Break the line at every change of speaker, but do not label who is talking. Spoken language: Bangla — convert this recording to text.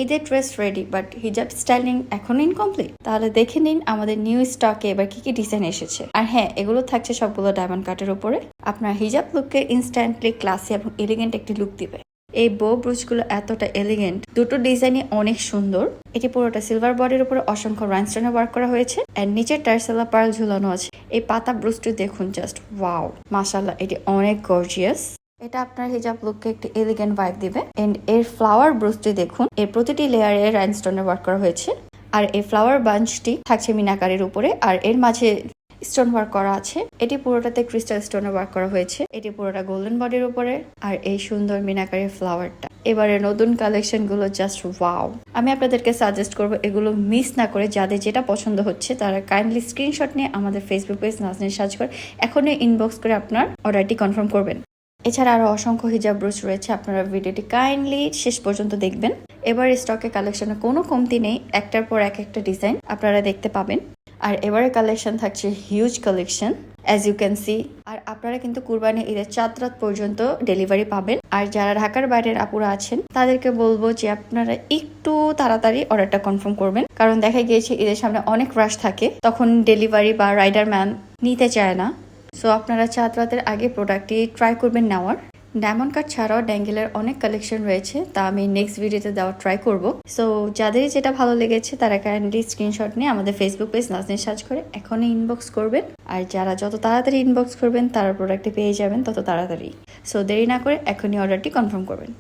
ঈদের ড্রেস রেডি, বাট হিজাব স্টাইলিং এখনো ইনকমপ্লিট? তাহলে দেখে নিন আমাদের নিউ স্টকে এবার কি কি ডিজাইন এসেছে। আর হ্যাঁ, এগুলো থাকছে সবগুলো ডায়মন্ড কাটের উপরে। আপনার হিজাব লুককে ইনস্ট্যান্টলি ক্লাসি এবং এলিগেন্ট একটি লুক দিবে। এই বো ব্রুচগুলো এতটা এলিগেন্ট, দুটো ডিজাইনই অনেক সুন্দর। এটি পুরোটা সিলভার বডির উপরে অসংখ্য রাইনস্টোনে ওয়ার্ক করা হয়েছে এন্ড নিচে টার্সেলা পার্ল ঝুলানো আছে। এই পাতা ব্রুচটি দেখুন, জাস্ট ওয়াও, মাশাআল্লাহ, এটি অনেক গর্জিয়াস। এটা আপনার হিজাব লুককে একটি এলিগেন্ট ভাইব দিবে। এন্ড এর ফ্লাওয়ার ব্রুচটি দেখুন, এর প্রতিটি লেয়ারে রাইনস্টোনে ওয়ার্ক করা হয়েছে। আর এই ফ্লাওয়ার বাঞ্চটি থাকছে মিনাকারির উপরে, আর এর মাঝে স্টোন ওয়ার্ক করা আছে। এটি পুরোটাতে ক্রিস্টাল স্টোনে ওয়ার্ক করা হয়েছে। এটি পুরোটা গোল্ডেন বডির উপরে, আর এই সুন্দর মিনাকারির ফ্লাওয়ারটা। এবারে নতুন কালেকশন গুলো জাস্ট ওয়াও। আমি আপনাদেরকে সাজেস্ট করবো এগুলো মিস না করে যাদের যেটা পছন্দ হচ্ছে তারা কাইন্ডলি স্ক্রিনশট নিয়ে আমাদের ফেসবুক পেজ নাজনীন সার্চ করে এখনই ইনবক্স করে আপনার অর্ডারটি কনফার্ম করবেন। এছাড়া আরো অসংখ্য হিজাব ব্রুচ রয়েছে, আপনারা ভিডিওটি কাইন্ডলি শেষ পর্যন্ত দেখবেন। এবার স্টকে কালেকশনে কোনো কমতি নেই, একটার পর একটা ডিজাইন আপনারা দেখতে পাবেন। আর এবারে কালেকশন থাকছে huge collection, as you can see. আর আপনারা কিন্তু কুরবানি ঈদের 4 রাত পর্যন্ত ডেলিভারি পাবেন। আর যারা ঢাকার বাইরের আপুরা আছেন তাদেরকে বলবো যে আপনারা একটু তাড়াতাড়ি অর্ডারটা কনফার্ম করবেন, কারণ দেখা গিয়েছে ঈদের সামনে অনেক রাশ থাকে, তখন ডেলিভারি বা রাইডার ম্যান নিতে চায় না। সো আপনারা 4 রাতের আগে প্রোডাক্টটি ট্রাই করবেন নেওয়ার। ডায়মন্ড কাট ছাড়াও ড্যাঙ্গেলের অনেক কালেকশন রয়েছে, তা আমি নেক্সট ভিডিওতে দেওয়ার ট্রাই করব। সো যাদের যেটা ভালো লেগেছে তারা কাইন্ডলি স্ক্রিনশট নিয়ে আমাদের ফেসবুক পেজ নাজনীন সার্চ করে এখনই ইনবক্স করবেন। আর যারা যত তাড়াতাড়ি ইনবক্স করবেন তারা প্রোডাক্টটি পেয়ে যাবেন তত তাড়াতাড়ি। সো দেরি না করে এখনই অর্ডারটি কনফার্ম করবেন।